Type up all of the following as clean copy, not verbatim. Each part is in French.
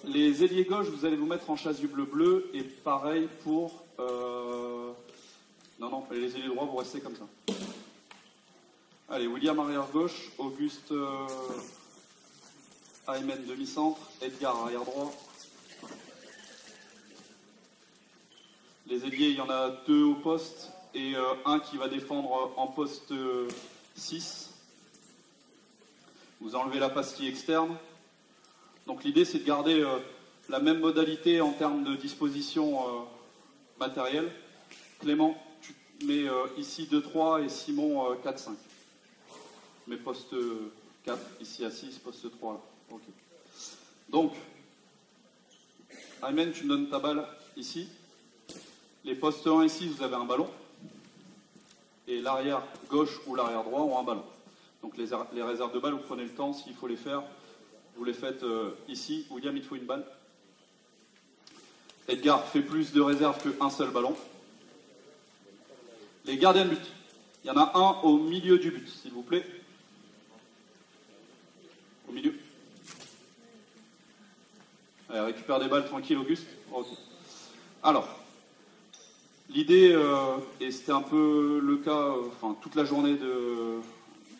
Les ailiers gauche, vous allez vous mettre en chasuble bleu, et pareil pour... Non, les ailiers droits, vous restez comme ça. Allez, William arrière gauche, Auguste Aymen demi-centre, Edgar arrière droit. Les ailiers, il y en a 2 au poste, et un qui va défendre en poste 6. Vous enlevez la pastille externe. Donc l'idée, c'est de garder la même modalité en termes de disposition matérielle. Clément, tu mets ici 2-3 et Simon 4-5. Mais poste 4, ici à 6, poste 3 là. Ok. Donc, Aymen, tu me donnes ta balle ici. Les postes 1 ici, vous avez un ballon. Et l'arrière gauche ou l'arrière droit ont un ballon. Donc les réserves de balles, vous prenez le temps, s'il faut les faire. Vous les faites ici. William, il te faut une balle. Edgar fait plus de réserves qu'un seul ballon. Les gardiens de but. Il y en a un au milieu du but, s'il vous plaît. Au milieu. Allez, récupère des balles tranquille, Auguste. Ok. Alors, l'idée, et c'était un peu le cas, toute la journée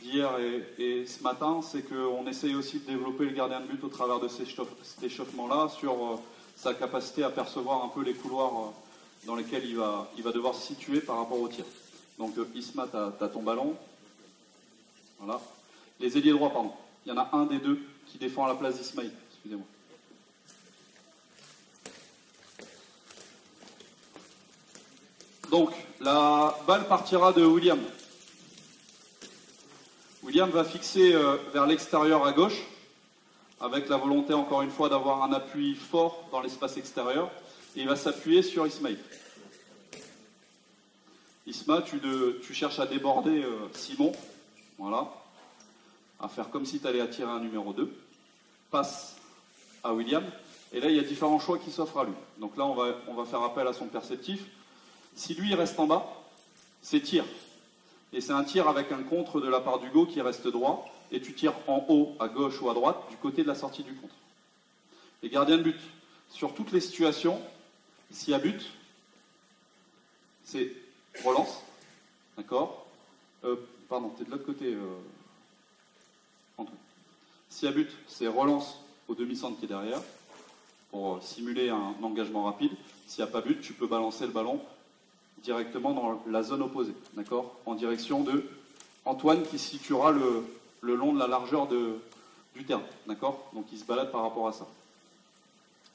d'hier et ce matin, c'est qu'on essaye aussi de développer le gardien de but au travers de cet échauffement-là sur sa capacité à percevoir un peu les couloirs dans lesquels il va devoir se situer par rapport au tir. Donc Isma, tu as ton ballon. Voilà. Les ailiers droits, pardon. Il y en a un des deux qui défend à la place d'Ismaïl. Excusez-moi. Donc, la balle partira de William. William va fixer vers l'extérieur à gauche, avec la volonté, encore une fois, d'avoir un appui fort dans l'espace extérieur, et il va s'appuyer sur Ismaïl. Isma, tu cherches à déborder Simon, voilà, à faire comme si tu allais attirer un numéro 2, passe à William, et là, il y a différents choix qui s'offrent à lui. Donc là, on va faire appel à son perceptif. Si lui, il reste en bas, c'est tir. Et c'est un tir avec un contre de la part d'Hugo qui reste droit, et tu tires en haut, à gauche ou à droite, du côté de la sortie du contre. Les gardiens de but, sur toutes les situations, s'il y a but, c'est relance, d'accord pardon, t'es de l'autre côté, Antoine. S'il y a but, c'est relance au demi-centre qui est derrière, pour simuler un engagement rapide. S'il n'y a pas but, tu peux balancer le ballon directement dans la zone opposée, d'accord, en direction de Antoine qui se situera le long de la largeur du terrain, d'accord. Donc il se balade par rapport à ça.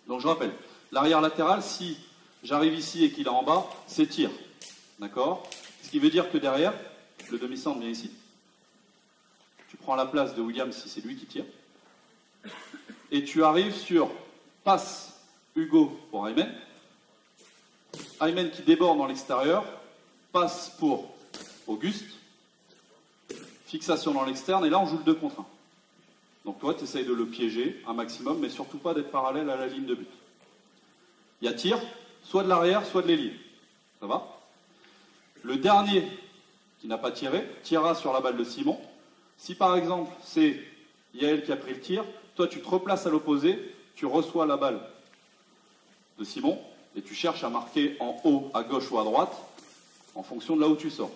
Donc je rappelle, l'arrière latéral, si j'arrive ici et qu'il est en bas, c'est tir, d'accord. Ce qui veut dire que derrière, le demi-centre vient ici. Tu prends la place de William si c'est lui qui tire. Et tu arrives sur passe Hugo pour Aymen. Aymen qui déborde dans l'extérieur, passe pour Auguste, fixation dans l'externe, et là on joue le 2 contre 1. Donc toi tu essayes de le piéger un maximum, mais surtout pas d'être parallèle à la ligne de but. Il y a tir, soit de l'arrière, soit de l'ailier. Ça va? Le dernier qui n'a pas tiré, tirera sur la balle de Simon. Si par exemple c'est Yael qui a pris le tir, toi tu te replaces à l'opposé, tu reçois la balle de Simon, et tu cherches à marquer en haut, à gauche ou à droite, en fonction de là où tu sors.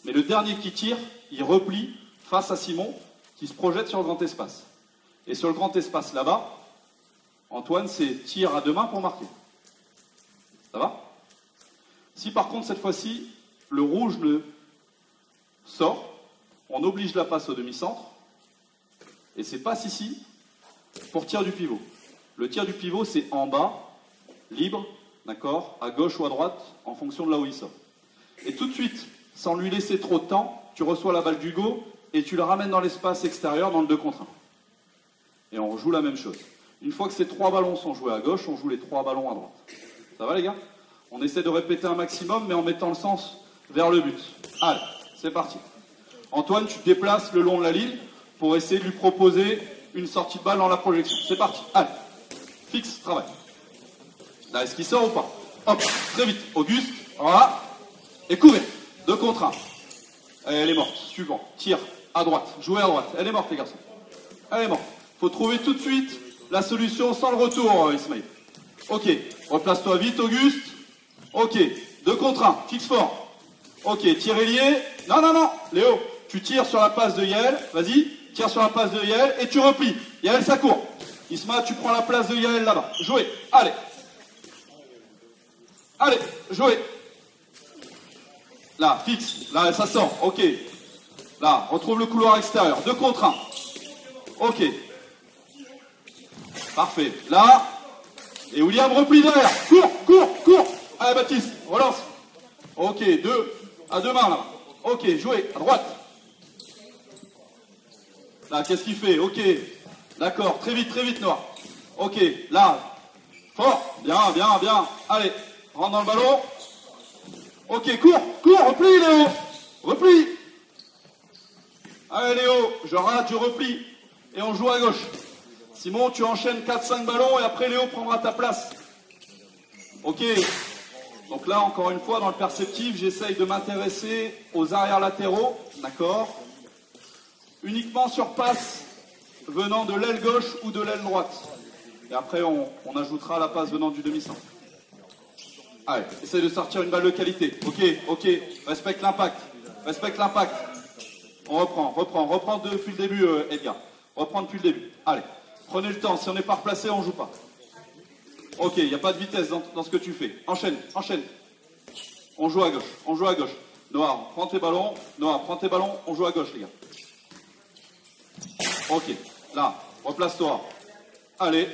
Mais le dernier qui tire, il replie face à Simon, qui se projette sur le grand espace. Et sur le grand espace là-bas, Antoine, c'est tir à 2 mains pour marquer. Ça va? Si par contre, cette fois-ci, le rouge le sort, on oblige la passe au demi-centre, et c'est passe ici pour tir du pivot. Le tir du pivot, c'est en bas, libre, d'accord, à gauche ou à droite, en fonction de là où il sort. Et tout de suite, sans lui laisser trop de temps, tu reçois la balle d'Hugo et tu la ramènes dans l'espace extérieur dans le 2 contre 1. Et on rejoue la même chose. Une fois que ces 3 ballons sont joués à gauche, on joue les 3 ballons à droite. Ça va les gars? On essaie de répéter un maximum, mais en mettant le sens vers le but. Allez, c'est parti. Antoine, tu te déplaces le long de la ligne pour essayer de lui proposer une sortie de balle dans la projection. C'est parti. Allez, fixe, travail. Là, est-ce qu'il sort ou pas? Hop, très vite. Auguste, voilà. Et courez. 2 contre 1. Elle est morte. Suivant. Tire à droite. Jouez à droite. Elle est morte, les garçons. Elle est morte. Faut trouver tout de suite la solution sans le retour, Ismaël. Ok, replace-toi vite, Auguste. Ok, 2 contre 1, fixe fort. Ok, tir ailier. Non, non, non, Léo, tu tires sur la passe de Yael. Vas-y, tire sur la passe de Yael et tu replies. Yael, ça court. Isma, tu prends la place de Yael là-bas. Jouez, allez. Allez, jouez. Là, fixe. Là, ça sort. Ok. Là, retrouve le couloir extérieur. 2 contre 1. Ok. Parfait. Là. Et William replie derrière. Cours, cours, cours. Allez, Baptiste, relance. Ok, 2 à 2 mains là. Ok, jouez. À droite. Là, qu'est-ce qu'il fait? Ok. D'accord. Très vite, Noir. Ok. Là. Fort. Bien, bien, bien. Allez. Rentre dans le ballon. Ok, cours, cours, replie Léo. Replie. Allez Léo, je rate, je replie. Et on joue à gauche. Simon, tu enchaînes 4-5 ballons et après Léo prendra ta place. Ok. Donc là, encore une fois, dans le perceptif, j'essaye de m'intéresser aux arrières latéraux. D'accord. Uniquement sur passe venant de l'aile gauche ou de l'aile droite. Et après, on ajoutera la passe venant du demi-centre. Allez, essaye de sortir une balle de qualité. Ok, ok. Respecte l'impact. Respecte l'impact. On reprend depuis le début, Edgar. Reprends depuis le début. Allez, prenez le temps. Si on n'est pas replacé, on ne joue pas. Ok, il n'y a pas de vitesse dans ce que tu fais. Enchaîne, enchaîne. On joue à gauche, on joue à gauche. Noir, prends tes ballons. Noir, prends tes ballons. On joue à gauche, les gars. Ok, là, replace-toi. Allez.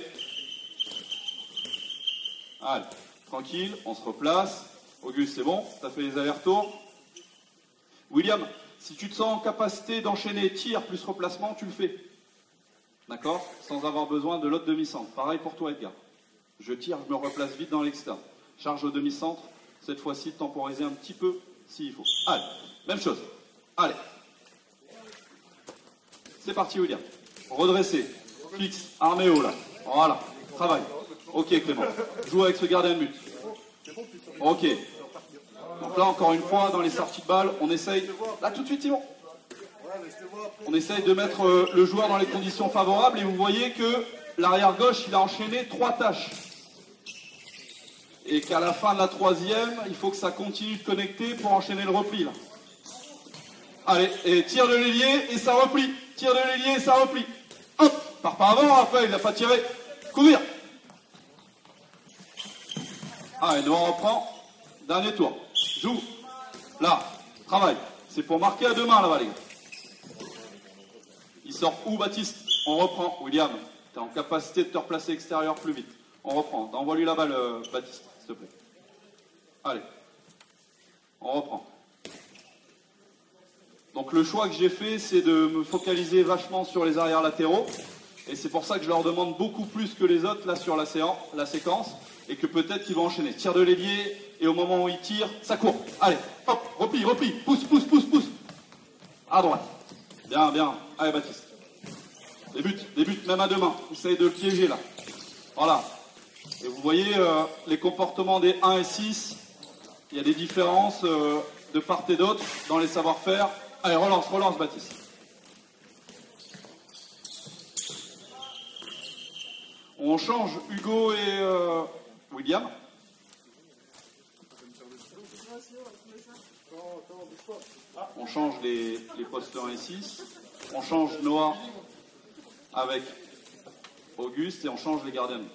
Allez. Tranquille, on se replace. Auguste, c'est bon, tu as fait les allers-retours. William, si tu te sens en capacité d'enchaîner tir plus replacement, tu le fais. D'accord? Sans avoir besoin de l'autre demi-centre. Pareil pour toi, Edgar. Je tire, je me replace vite dans l'externe. Charge au demi-centre. Cette fois-ci, temporiser un petit peu s'il faut. Allez, même chose. Allez. C'est parti, William. Redresser. Fixe. Armé haut, là. Voilà. Travail. Ok, Clément. Joue avec ce gardien de but. Ok. Donc là, encore une fois, dans les sorties de balles, on essaye... Là, tout de suite, Simon. On essaye de mettre le joueur dans les conditions favorables. Et vous voyez que l'arrière gauche, il a enchaîné 3 tâches. Et qu'à la fin de la 3e, il faut que ça continue de connecter pour enchaîner le repli, là. Allez, et tire de l'ailier et ça replie. Tire de l'ailier et ça replie. Hop, part pas avant, après, il n'a pas tiré. Courir. Allez, nous on reprend. Dernier tour. Joue. Là. Travail. C'est pour marquer à 2 mains là-bas, les gars. Il sort où, Baptiste? On reprend. William, tu es en capacité de te replacer extérieur plus vite. On reprend. Envoie-lui la balle, Baptiste, s'il te plaît. Allez. On reprend. Donc le choix que j'ai fait, c'est de me focaliser vachement sur les arrières latéraux. Et c'est pour ça que je leur demande beaucoup plus que les autres là sur la séquence. Et que peut-être qu'ils vont enchaîner. Tire de l'ailier, et au moment où il tire, ça court. Allez, hop, replie, replie, pousse, pousse, pousse, pousse. À droite. Bien, bien. Allez, Baptiste. Débute, même à 2 mains. Essaye de le piéger là. Voilà. Et vous voyez les comportements des 1 et 6. Il y a des différences de part et d'autre dans les savoir-faire. Allez, relance, relance, Baptiste. On change Hugo et William. On change les postes 1 et 6. On change Noah avec Auguste et on change les gardiens de but.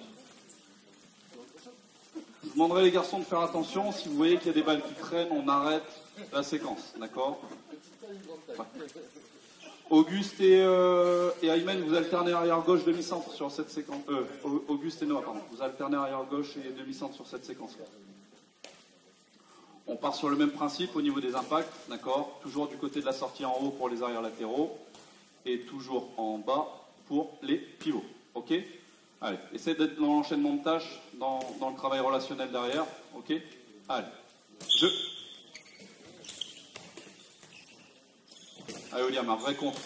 Je demanderai les garçons de faire attention. Si vous voyez qu'il y a des balles qui traînent, on arrête la séquence. D'accord? Ouais. Auguste et Aymen, vous alternez arrière-gauche, demi-centre sur cette séquence. Auguste et Noah, pardon. Vous alternez arrière-gauche et demi-centre sur cette séquence-là. On part sur le même principe au niveau des impacts, d'accord? Toujours du côté de la sortie en haut pour les arrières latéraux et toujours en bas pour les pivots. Ok? Allez, essayez d'être dans l'enchaînement de tâches, dans le travail relationnel derrière. Ok? Allez, jeu. Allez, William, un vrai contre.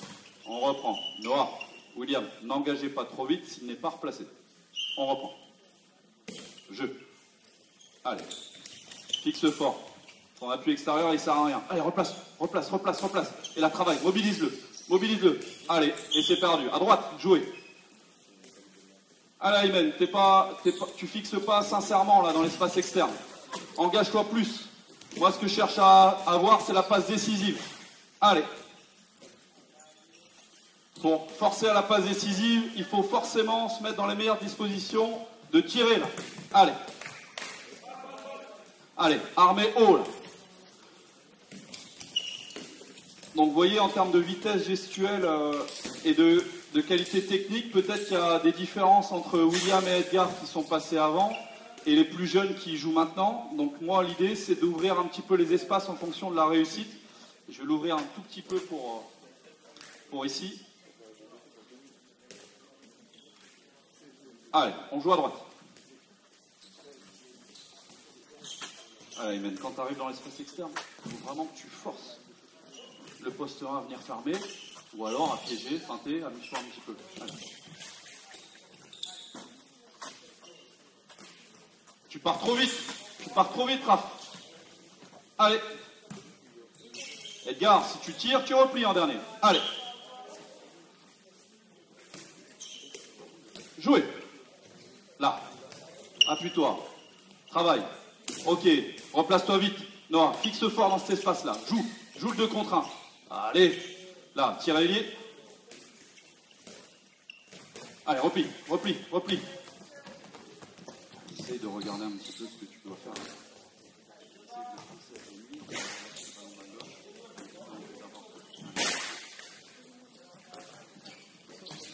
On reprend. Noah, William, n'engagez pas trop vite s'il n'est pas replacé. On reprend. Jeu. Allez. Fixe fort. Son appui extérieur, il ne sert à rien. Allez, replace, replace, replace, replace. Et là, travaille. Mobilise-le. Mobilise-le. Allez, et c'est perdu. À droite, jouez. Allez, Aymen, tu fixes pas sincèrement là dans l'espace externe. Engage-toi plus. Moi, ce que je cherche à avoir, c'est la passe décisive. Allez. Pour forcer à la passe décisive, il faut forcément se mettre dans les meilleures dispositions de tirer là. Allez. Allez, armé haut là. Donc vous voyez, en termes de vitesse gestuelle et de qualité technique, peut-être qu'il y a des différences entre William et Edgar qui sont passés avant et les plus jeunes qui jouent maintenant. Donc moi, l'idée, c'est d'ouvrir un petit peu les espaces en fonction de la réussite. Je vais l'ouvrir un tout petit peu pour ici. Allez, on joue à droite. Allez, Aymen, quand tu arrives dans l'espace externe, il faut vraiment que tu forces le poste 1 à venir fermer, ou alors à piéger, feinter, amuse-toi un petit peu. Allez. Tu pars trop vite, Raph. Allez. Edgar, si tu tires, tu replies en dernier. Allez. Jouez. Là. Appuie-toi. Travaille. Ok. Replace-toi vite. Noah, fixe fort dans cet espace-là. Joue le 2 contre 1. Allez. Là, tire à ailier. Allez, replie. Essaye de regarder un petit peu ce que tu dois faire.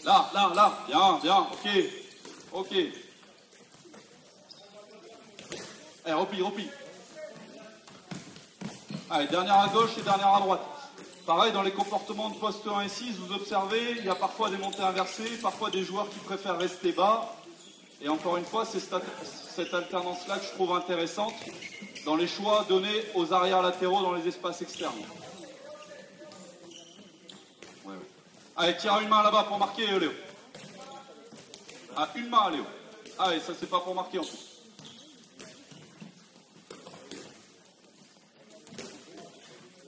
Là. Bien. Ok. Allez, replie. Allez, dernière à gauche et dernière à droite. Pareil, dans les comportements de poste 1 et 6, vous observez, il y a parfois des montées inversées, parfois des joueurs qui préfèrent rester bas. Et encore une fois, c'est cette alternance-là que je trouve intéressante dans les choix donnés aux arrières latéraux dans les espaces externes. Ouais. Allez, tire à une main là-bas pour marquer, Léo. À une main, Léo. Allez, ça c'est pas pour marquer en plus.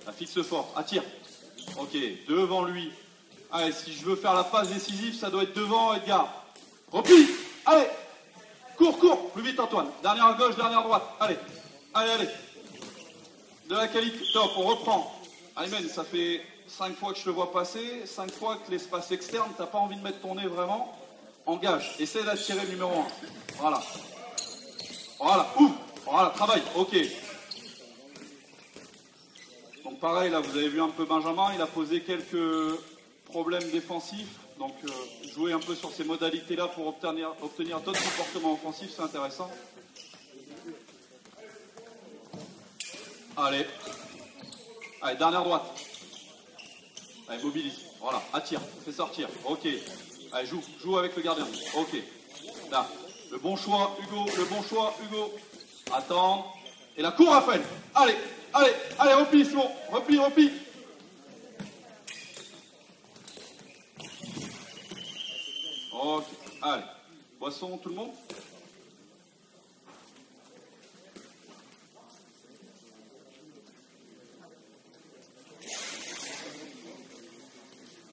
La fixe fort, attire. Ok, devant lui. Allez, si je veux faire la passe décisive, ça doit être devant Edgar. Replie. Allez. Cours. Plus vite Antoine. Dernière à gauche, dernière à droite. Allez. De la qualité. Top, on reprend. Aymen, ça fait 5 fois que je te vois passer. 5 fois que l'espace externe, t'as pas envie de mettre ton nez vraiment. Engage. Essaie d'attirer le numéro 1. Voilà. Ouf. Voilà, travaille. Ok. Donc pareil, là, vous avez vu un peu Benjamin, il a posé quelques problèmes défensifs. Donc jouer un peu sur ces modalités-là pour obtenir d'autres comportements offensifs, c'est intéressant. Allez, dernière droite. Allez, mobilise. Voilà, attire, fais sortir. Ok. Allez, joue avec le gardien. Ok. Là, le bon choix, Hugo. Attends. Et la cour, Raphaël. Allez, replie, c'est bon. Replie. Ok, allez. Boisson, tout le monde.